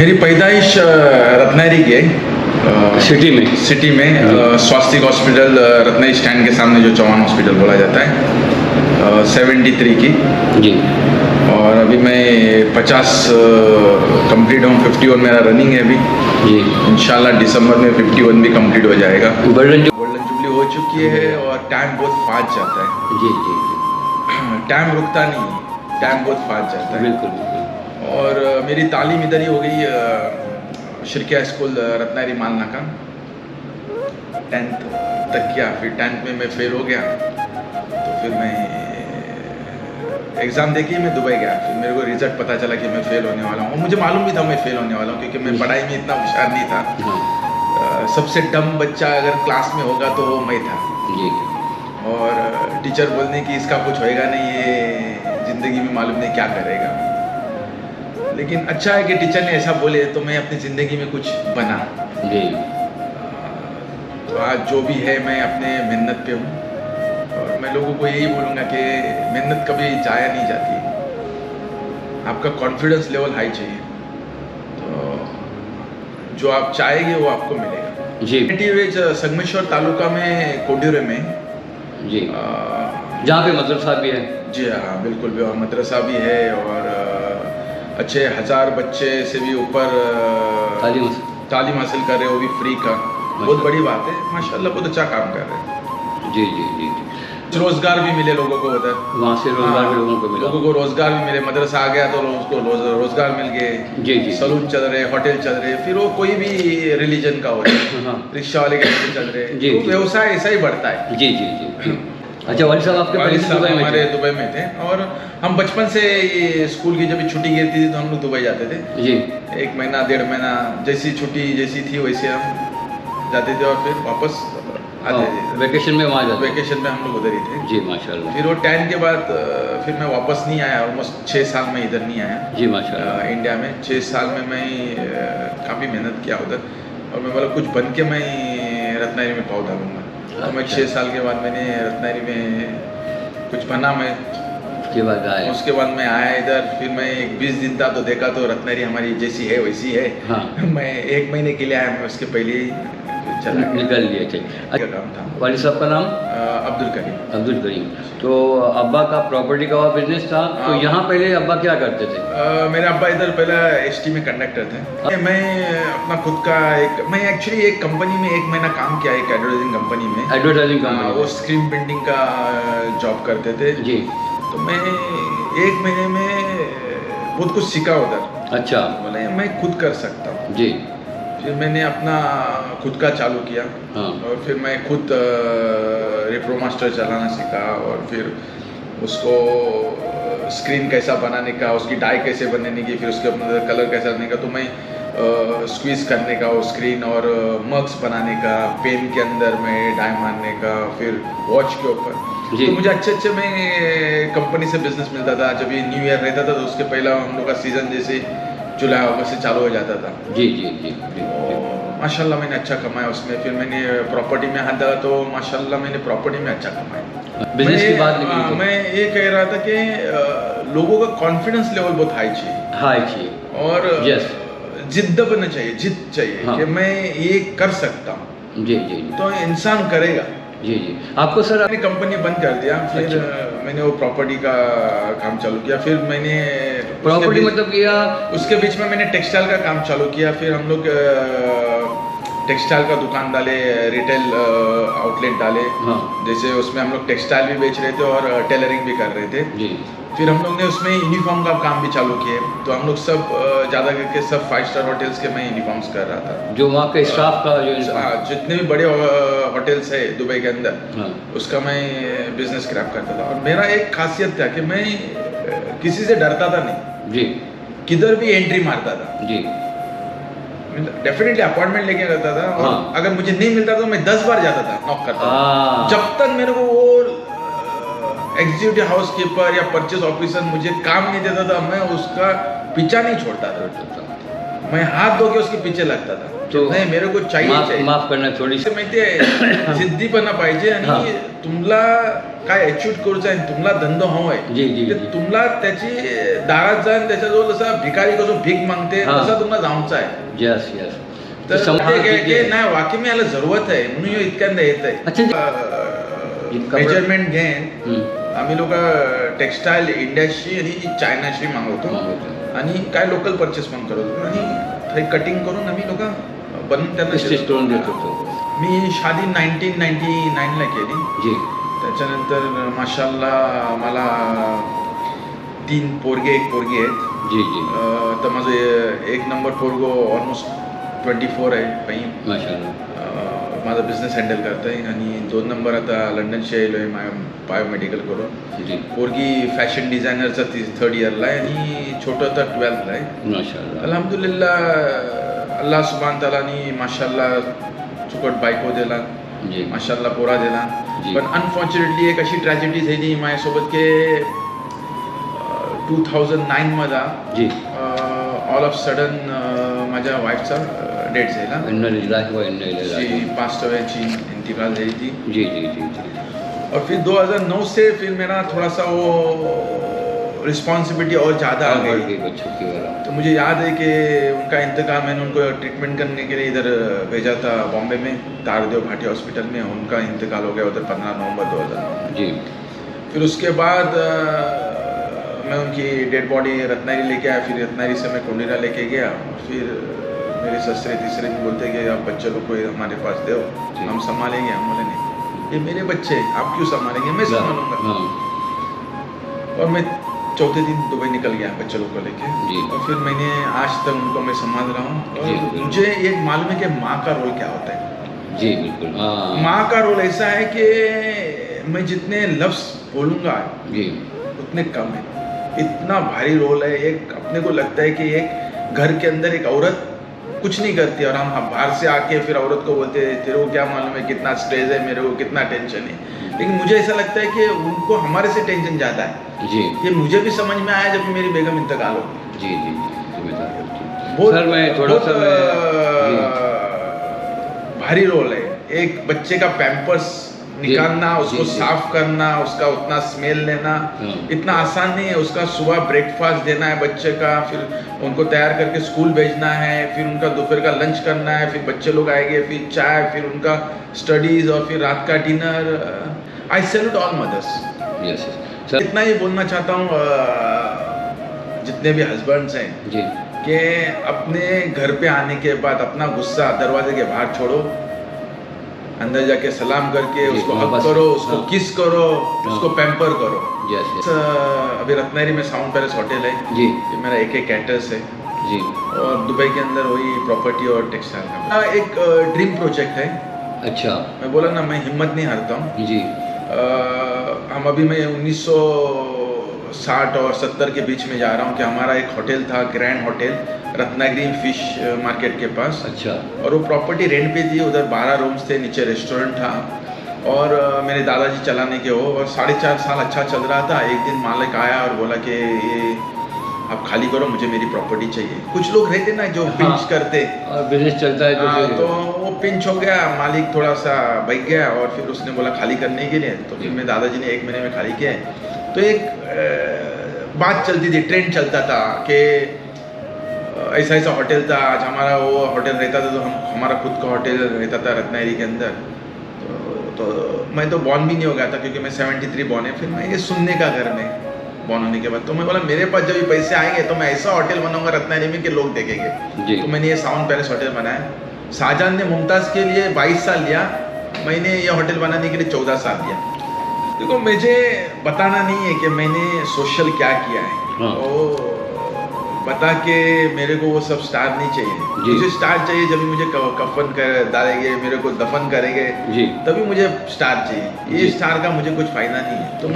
मेरी पैदाइश रत्नागिरी की है, सिटी में स्वास्तिक हॉस्पिटल रत्नागिरी स्टैंड के सामने जो चौहान हॉस्पिटल बोला जाता है, 73 की जी। और अभी मैं 50 कंप्लीट हूँ, 51 मेरा रनिंग है अभी जी। इंशाल्लाह दिसंबर में 51 भी कंप्लीट हो जाएगा। गोल्डन जुबली हो चुकी है और टाइम बहुत फास्ट जाता है। जी जी जी, टाइम रुकता नहीं, टाइम बहुत फास्ट जाता है। बिल्कुल बिल्कुल। और मेरी तालीम इधर ही हो गई, शिरकिया स्कूल रत्नागिरी मालना का 10th तक किया। फिर 10th में मैं फेल हो गया, तो फिर मैं एग्ज़ाम देके मैं दुबई गया। फिर मेरे को रिजल्ट पता चला कि मैं फेल होने वाला हूँ। मुझे मालूम भी था मैं फेल होने वाला हूँ, क्योंकि मैं पढ़ाई में इतना होशियार नहीं था। हाँ। सबसे डम बच्चा अगर क्लास में होगा तो वो मैं था। जी। और टीचर बोलने कि इसका कुछ होएगा नहीं, ये ज़िंदगी में मालूम नहीं क्या करेगा। लेकिन अच्छा है कि टीचर ने ऐसा बोले, तो मैं अपनी ज़िंदगी में कुछ बना। जी। तो आज जो भी है मैं अपने मेहनत पे हूँ, और मैं लोगों को यही बोलूँगा कि मेहनत कभी जाया नहीं जाती। आपका कॉन्फिडेंस लेवल हाई चाहिए, तो जो आप चाहेंगे वो आपको मिलेगा। जी। नेटिव संगमेश्वर तालुका में कोडूरे में जी, जहाँ पे मदरसा भी है। जी हाँ बिल्कुल भी, और मदरसा भी है, और अच्छे 1000 बच्चे से भी ऊपर तालीम हासिल कर रहे हो, वो भी फ्री का। बहुत बड़ी बात है, माशाल्लाह बहुत अच्छा काम कर रहे हैं। जी जी जी जी। रोजगार भी मिले लोगों को उधर, वहाँ से रोजगार भी लोगों को मिला। लोगों को रोजगार भी मिले। मदरसा आ गया तो उसको रोजगार मिल गए। जी जी। सलून चल रहे, होटल चल रहे, फिर वो कोई भी रिलीजन का हो जाए, हाँ। रिक्शा वाले के चल रहे, जी, तो जी। व्यवसाय ऐसा ही बढ़ता है। जी जी जी। अच्छा, वाली साहब आपके पहले से दुबई में हमारे थे? दुबई में थे, और हम बचपन से ये स्कूल की जब छुट्टी गिरती थी तो हम लोग दुबई जाते थे। जी। 1 महीना 1.5 महीना, जैसी छुट्टी जैसी थी वैसे हम जाते थे, और फिर वापस आते थे। वेकेशन में वहाँ जाते? वेकेशन में हम लोग उधर ही थे। जी माशाल्लाह। फिर वो 10 के बाद फिर मैं वापस नहीं आया, ऑलमोस्ट 6 साल में इधर नहीं आया। जी माशाल्लाह। इंडिया में 6 साल में मैं काफ़ी मेहनत किया उधर, और मैं मतलब कुछ बन के मैं रत्नागिरी में पाँव डालूंगा। तो मैं 6 साल के बाद मैंने रत्नागिरी में कुछ बना। मैं उसके बाद मैं आया इधर। फिर मैं 20 दिन था तो देखा तो रत्नागिरी हमारी जैसी है वैसी है। हाँ। मैं 1 महीने के लिए आया, मैं उसके पहले ही चला गया। निकल लिए थे। काम था। वाली साहब का नाम? अब्दुल करीम। अब्दुल करीम। तो अब्बा का प्रॉपर्टी का बिजनेस था, तो यहाँ पहले अब्बा क्या करते थे? मेरे अब्बा इधर पहले ST में कंडक्टर थे। मैं अपना खुद का मैं एक्चुअली एक कंपनी में 1 महीना काम किया, एक एडवर्टाइजिंग कंपनी में। Advertising company? वो स्क्रीन प्रिंटिंग का जॉब करते थे जी। तो मैं 1 महीने में बहुत कुछ सीखा उधर। अच्छा। बोले मैं खुद कर सकता हूँ। जी। फिर मैंने अपना खुद का चालू किया। हाँ। और फिर मैं खुद रेप्रोमास्टर चलाना सीखा, और फिर उसको स्क्रीन कैसा बनाने का, उसकी डाई कैसे बनाने की, फिर उसके अंदर कलर कैसा बनाने का, तो मैं स्क्वीज़ करने का वो स्क्रीन, और मग्स बनाने का, पेन के अंदर में डाई मारने का, फिर वॉच के ऊपर। तो मुझे अच्छे मैं कंपनी से बिजनेस मिलता था। जब ये न्यू ईयर रहता था तो उसके पहला हम लोग का सीज़न जैसे जुलाई अगस्त से चालू हो जाता था। जी जी जी जी। माशाल्लाह मैंने अच्छा कमाया उसमें। फिर मैंने प्रॉपर्टी में हाथ डाला तो माशाल्लाह मैंने प्रॉपर्टी में अच्छा कमाया। बिजनेस की बात निकली तो मैं ये कह रहा था कि लोगों का कॉन्फिडेंस लेवल बहुत हाई चाहिए। हाई चाहिए। और यस। जिद्द बनना चाहिए, जिद चाहिए। हाँ। कि मैं ये कर सकता हूँ। जी जी। तो इंसान करेगा। जी जी। आपको सर मैंने कंपनी बंद कर दिया। फिर अच्छा। मैंने वो प्रॉपर्टी का काम चालू किया। फिर मैंने प्रॉपर्टी मतलब किया, उसके बीच में मैंने टेक्सटाइल का काम चालू किया। फिर हम लोग टेक्सटाइल का दुकान डाले, रिटेल आउटलेट डाले। हाँ। जैसे उसमें हम लोग टेक्सटाइल भी बेच रहे थे और टेलरिंग भी कर रहे थे। जी। फिर हम लोग ने उसमें यूनिफॉर्म का काम भी चालू किए। तो हम लोग सब ज़्यादा करके सब 5 स्टार होटल्स के मैं यूनिफॉर्म्स कर रहा था। जो वहाँ के स्टाफ का जो जितने भी बड़े होटल्स है दुबई के अंदर। हाँ। उसका मैं बिजनेस क्रैप करता था। और मेरा एक खासियत था कि मैं किसी से डरता था नहीं। जी। किधर भी एंट्री मारता था। जी। डेफिनेटली अपॉइंटमेंट लेके रहता था। और हाँ। अगर मुझे नहीं मिलता तो मैं 10 बार जाता था, नॉक करता था। जब तक मेरे को वो एग्जीक्यूटिव हाउस कीपर या परचेज ऑफिसर मुझे काम नहीं देता था, मैं उसका पीछा नहीं छोड़ता था। मैं हाथ धो के उसके पीछे लगता था तो नाही मेरे को चाहिए माफ करना थोडी ते माहितीये जिद्दीपणा पाहिजे हा. आणि तुमला काय अचीव करूचं आहे तुमला धंदो हवाय जी जी ते जी तुमला त्याची दारात जाऊन त्याच्याजवळ जसा भिकारी कसो भीक मागते हा. तसा तुम्हाला जाऊचा आहे यस यस तर समाज ते ठीक आहे. नाही वाकई मी याला जरूरत आहे म्हणून ह्यो इतक्यांदा येत अच्छा, आहे इतका मेजरमेंट घेऊन हम्म. आम्ही लोक टेक्सटाईल इंडियाशी आणि चायनाशी मागवतो आणि काय लोकल परचेस पण करतो आणि थंय कटिंग करून आम्ही लोक बनवून त्यांना स्टिच करून देत देतो. होतो. मी शादी 1999 ला केली जी त्याच्यानंतर माशाल्लाह मला 3 पोरगे 1 पोरगी आहेत जी जी तर माझं 1 नंबर पोरगो ऑलमोस्ट 24 आहे काही माशाल्लाह माझा बिझनेस हँडल करतोय आणि 2 नंबर आता लंडनशी येलोय बायोमेडिकल करून जी पोरगी फॅशन डिझायनरचा 3rd इयरला आहे आणि छोटं तर 12thला आहे माशाल्लाह अल्हम्दुलिल्लाह अल्लाह सुभान तालानी माशाल्लाह चुकट बायको दिला जी माशाल्लाह पोरा दिला जी. पण अनफॉर्च्युनेटली एक अशी ट्रॅजेडी झाली माझ्यासोबत की 2009 मध्ये जी ऑल ऑफ सडन माझ्या वाईफचा डेथ झाला इन्ना लिल्लाहि व इन्ना इलैहि शी राजिऊन. पास्ट अवे ची इंतकाल हुई थी जी जी जी जी और फिर 2009 से फिर मेरा थोड़ा सा वो रिस्पॉन्सिबिलिटी और ज़्यादा आ बढ़ गई गई बच्चों की वजह तो मुझे याद है कि उनका इंतकाल मैंने उनको ट्रीटमेंट करने के लिए इधर भेजा था बॉम्बे में तारदेव भाटी हॉस्पिटल में उनका इंतकाल हो गया उधर 15 नवंबर 2009 जी फिर उसके बाद मैं उनकी डेड बॉडी रत्नागिरी लेके आया फिर रत्नागिरी से मैं कोंडीरा लेके गया फिर मेरे ससुरे तीसरे में बोलते कि आप बच्चे लोग को हमारे पास दो हम संभालेंगे हम बोले नहीं ये मेरे बच्चे हैं, आप क्यों संभालेंगे मैं संभालूंगा हाँ और मैं चौथे दिन दुबई निकल गया बच्चे लोग को लेके जी। और फिर मैंने आज तक उनको मैं संभाल रहा हूँ जी, और बिल्कुल। मुझे एक मालूम है कि माँ का रोल क्या होता है जी बिल्कुल हाँ माँ का रोल ऐसा है कि मैं जितने लफ्ज़ बोलूँगा जी उतने कम है इतना भारी रोल है एक अपने को लगता है कि एक घर के अंदर एक औरत कुछ नहीं करती और हम बाहर से आके फिर औरत को बोलते हैं तेरे को क्या मालूम है कितना स्ट्रेस है मेरे को कितना टेंशन है लेकिन मुझे ऐसा लगता है कि उनको हमारे से टेंशन ज़्यादा है जी ये मुझे भी समझ में आया जब मेरी बेगम इंतकाल हो जी जी जिम्मेदार करती बहुत सर मैं थोड़ा सा भारी रोल है एक बच्चे का पैम्पर्स निकालना जी, उसको जी। साफ करना उसका उतना स्मेल लेना हाँ। इतना आसान नहीं है उसका सुबह ब्रेकफास्ट देना है बच्चे का फिर उनको तैयार करके स्कूल भेजना है फिर उनका दोपहर का लंच करना है फिर बच्चे लोग आएंगे फिर चाय फिर उनका स्टडीज और फिर रात का dinner I salute all mothers yes sir इतना ही बोलना चाहता हूँ जितने भी हस्बैंड्स हैं जी कि अपने घर पे आने के बाद अपना गुस्सा दरवाजे के बाहर छोड़ो अंदर जाके सलाम करके जी, उसको हाँ, हग बस, करो उसको हाँ। किस करो उसको पैम्पर करो यस यस अभी रत्नागिरी में साउंड पैलेस होटल है जी ये मेरा एक कैटर्स है जी और दुबई के अंदर वही प्रॉपर्टी और टेक्सटाइल का एक ड्रीम प्रोजेक्ट है अच्छा मैं बोला ना मैं हिम्मत नहीं हारता हूँ जी हम अभी मैं 1960 और 70 के बीच में जा रहा हूँ कि हमारा एक होटल था grand hotel Ratnagiri fish market के पास अच्छा और वो प्रॉपर्टी रेंट पे थी उधर 12 रूम्स थे नीचे रेस्टोरेंट था और मेरे दादाजी चलाने के हो और 4.5 साल अच्छा चल रहा था एक दिन मालिक आया और बोला कि ये आप खाली करो मुझे मेरी प्रॉपर्टी चाहिए कुछ लोग रहते ना जो पिंच करते और बिजनेस चलता है हाँ, फिर तो वो पिंच हो गया मालिक थोड़ा सा बच गया और फिर उसने बोला खाली करने के लिए तो फिर मेरे दादाजी ने 1 महीने में खाली किया तो एक बात चलती थी ट्रेंड चलता था कि ऐसा ऐसा होटल था आज हमारा वो होटल रहता था तो हमारा खुद का होटल रहता था रत्नागिरी के अंदर तो मैं तो बॉर्न भी नहीं हो गया था क्योंकि मैं 73 बॉर्न है फिर मैं ये सुनने का घर में बॉर्न होने के बाद तो मैं बोला मेरे पास जब ये पैसे आएंगे तो मैं ऐसा होटल बनाऊंगा रत्नागिरी में कि लोग देखेंगे जी तो मैंने ये साउंड पैलेस होटल बनाया शाहजहां ने मुमताज़ के लिए 22 साल लिया मैंने ये होटल बनाने के लिए 14 साल लिया देखो मुझे बताना नहीं है कि मैंने सोशल क्या किया है हाँ। तो बता के मेरे को वो सब स्टार नहीं चाहिए जी। मुझे स्टार चाहिए जब मुझे कफन कर डालेंगे मेरे को दफन करेंगे जी तभी मुझे स्टार चाहिए ये जी। स्टार का मुझे कुछ फायदा नहीं है तो